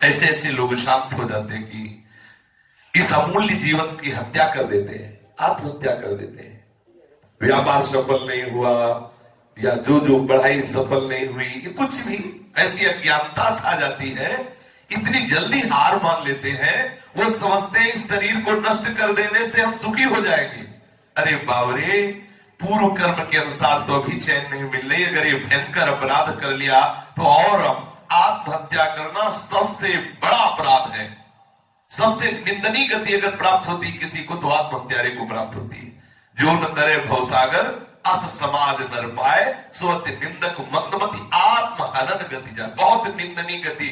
ऐसे ऐसे लोग शांत हो जाते हैं कि इस अमूल्य जीवन की हत्या कर देते हैं, आत्महत्या कर देते हैं। व्यापार सफल नहीं हुआ या जो पढ़ाई सफल नहीं हुई, ये कुछ भी ऐसी अज्ञानता छा जाती है, इतनी जल्दी हार मान लेते हैं। वो समझते हैं इस शरीर को नष्ट कर देने से हम सुखी हो जाएंगे। अरे बावरे, पूर्व कर्म के अनुसार तो अभी चैन नहीं मिल रही। अगर ये भयंकर अपराध कर लिया तो और आत्महत्या करना सबसे बड़ा अपराध है। सबसे निंदनीय गति अगर प्राप्त होती किसी को तो आत्महत्यारे को प्राप्त होती है। जो न तरे भवसागर अस समाज नर पाए, सोअति निंदक मंदमति आत्महनन गति जाए। बहुत निंदनीय गति।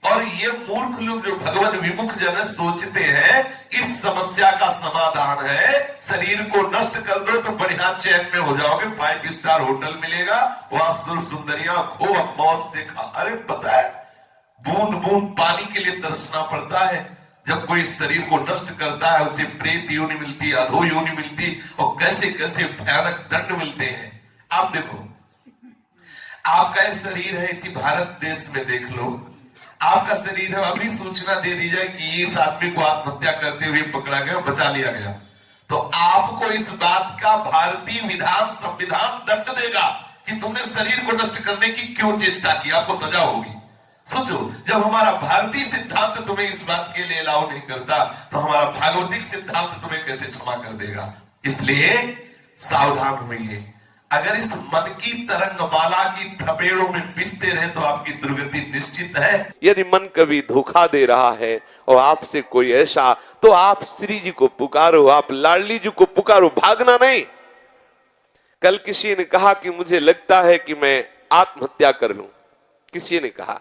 और ये मूर्ख लोग जो भगवत विमुख जन सोचते हैं इस समस्या का समाधान है शरीर को नष्ट कर दो तो बढ़िया चैन में हो जाओगे, 5 स्टार होटल मिलेगा, वहां सुंदरिया खूब मौज से खा। अरे पता है, बूंद बूंद पानी के लिए तरसना पड़ता है। जब कोई शरीर को नष्ट करता है उसे प्रेत योनि मिलती, अधो योनि मिलती, और कैसे कैसे भयानक दंड मिलते हैं। आप देखो, आपका एक शरीर है, इसी भारत देश में देख लो, आपका शरीर है, अभी सूचना दे दी जाए कि इस आदमी को आत्महत्या करते हुए पकड़ा गया, बचा लिया गया, तो आपको इस बात का भारतीय विधान संविधान दंड देगा कि तुमने शरीर को नष्ट करने की क्यों चेष्टा की, आपको सजा होगी। सोचो, जब हमारा भारतीय सिद्धांत तुम्हें इस बात के लिए अलाउ नहीं करता तो हमारा भागवतिक सिद्धांत तुम्हें कैसे क्षमा कर देगा। इसलिए सावधान होइए। अगर इस मन की तरंगमाला की थपेड़ों में पिसते रहे तो आपकी दुर्गति निश्चित है। यदि मन कभी धोखा दे रहा है और आपसे कोई ऐसा, तो आप श्री जी को पुकारो, आप लाडली जी को पुकारो, भागना नहीं। कल किसी ने कहा कि मुझे लगता है कि मैं आत्महत्या कर लूं। किसी ने कहा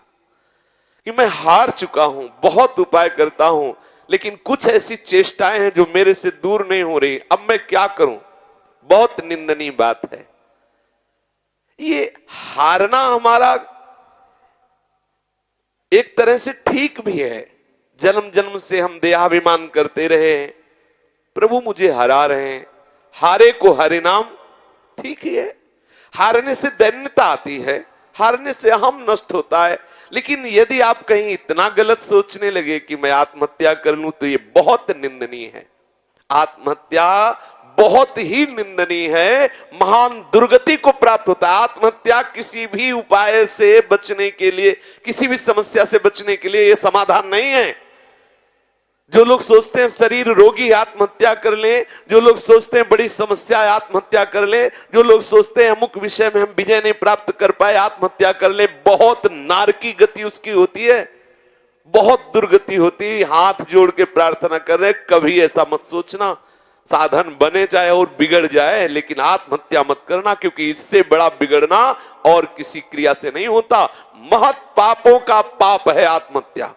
कि मैं हार चुका हूं, बहुत उपाय करता हूं, लेकिन कुछ ऐसी चेष्टाएं हैं जो मेरे से दूर नहीं हो रही, अब मैं क्या करूं। बहुत निंदनीय बात है। ये हारना हमारा एक तरह से ठीक भी है। जन्म जन्म से हम देहाभिमान करते रहे, प्रभु मुझे हरा रहे हैं, हारे को हरे नाम, ठीक ही है। हारने से दैन्यता आती है, हारने से हम नष्ट होता है। लेकिन यदि आप कहीं इतना गलत सोचने लगे कि मैं आत्महत्या कर लूं तो ये बहुत निंदनीय है। आत्महत्या बहुत ही निंदनीय है, महान दुर्गति को प्राप्त होता है। आत्महत्या किसी भी उपाय से बचने के लिए, किसी भी समस्या से बचने के लिए यह समाधान नहीं है। जो लोग सोचते हैं शरीर रोगी आत्महत्या कर लें, जो लोग सोचते हैं बड़ी समस्या है आत्महत्या कर लें, जो लोग सोचते हैं अमुक विषय में हम विजय नहीं प्राप्त कर पाए आत्महत्या कर लें, बहुत नारकी गति उसकी होती है, बहुत दुर्गति होती है। हाथ जोड़ के प्रार्थना कर रहे, कभी ऐसा मत सोचना साधन बने जाए और बिगड़ जाए, लेकिन आत्महत्या मत करना, क्योंकि इससे बड़ा बिगड़ना और किसी क्रिया से नहीं होता। महत पापों का पाप है आत्महत्या।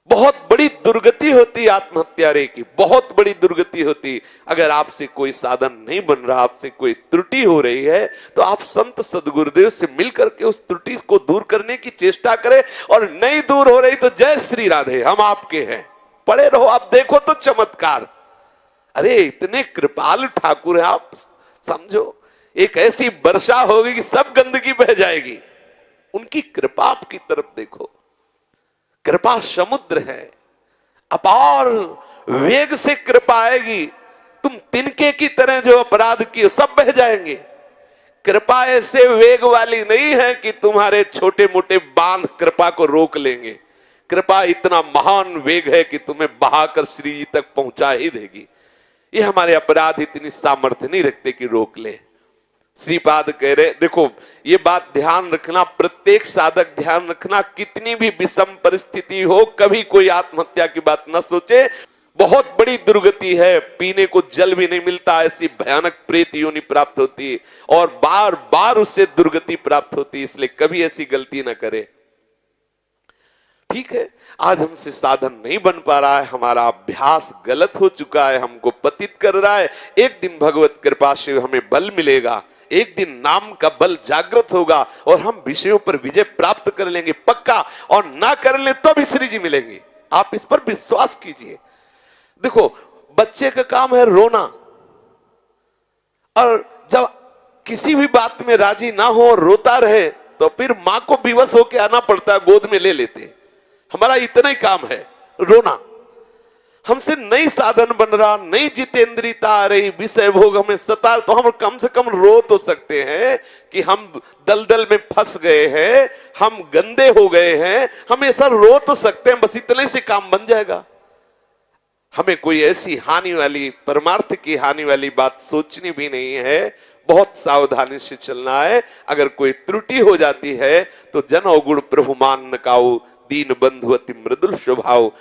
बहुत बड़ी दुर्गति होती आत्महत्या रे की, बहुत बड़ी दुर्गति होती। अगर आपसे कोई साधन नहीं बन रहा, आपसे कोई त्रुटि हो रही है, तो आप संत सदगुरुदेव से मिलकर के उस त्रुटि को दूर करने की चेष्टा करें। और नहीं दूर हो रही तो जय श्री राधे, हम आपके हैं, पड़े रहो, आप देखो तो चमत्कार। अरे इतने कृपालु ठाकुर हैं आप, समझो एक ऐसी वर्षा होगी कि सब गंदगी बह जाएगी। उनकी कृपा आपकी तरफ देखो, कृपा समुद्र है, अपार वेग से कृपा आएगी। तुम तिनके की तरह जो अपराध किए सब बह जाएंगे। कृपा ऐसे वेग वाली नहीं है कि तुम्हारे छोटे मोटे बांध कृपा को रोक लेंगे। कृपा इतना महान वेग है कि तुम्हें बहाकर श्री जी तक पहुंचा ही देगी। ये हमारे अपराध इतनी सामर्थ्य नहीं रखते कि रोक ले। श्रीपाद कह रहे, देखो ये बात ध्यान रखना, प्रत्येक साधक ध्यान रखना, कितनी भी विषम परिस्थिति हो कभी कोई आत्महत्या की बात ना सोचे। बहुत बड़ी दुर्गति है, पीने को जल भी नहीं मिलता, ऐसी भयानक प्रेत योनि प्राप्त होती है और बार बार उससे दुर्गति प्राप्त होती है। इसलिए कभी ऐसी गलती ना करे। ठीक है, आज हमसे साधन नहीं बन पा रहा है, हमारा अभ्यास गलत हो चुका है, हमको पतित कर रहा है। एक दिन भगवत कृपा से हमें बल मिलेगा, एक दिन नाम का बल जागृत होगा और हम विषयों पर विजय प्राप्त कर लेंगे पक्का। और ना कर ले तो भी श्री जी मिलेंगे, आप इस पर विश्वास कीजिए। देखो बच्चे का काम है रोना, और जब किसी भी बात में राजी ना हो और रोता रहे तो फिर मां को विवश होकर आना पड़ता है, गोद में ले लेते। हमारा इतना ही काम है, रोना। हमसे नई साधन बन रहा, नई जितेंद्रियता आ रही, विषय भोग हमें सता, तो हम कम से कम रो तो सकते हैं कि हम दलदल में फंस गए हैं, हम गंदे हो गए हैं, हम ऐसा रो तो सकते हैं, बस इतने से काम बन जाएगा। हमें कोई ऐसी हानि वाली, परमार्थ की हानि वाली बात सोचनी भी नहीं है, बहुत सावधानी से चलना है। अगर कोई त्रुटि हो जाती है तो जन अवगुण प्रभु मान न काऊ, दीन बंधु अति मृदुल स्वभाव।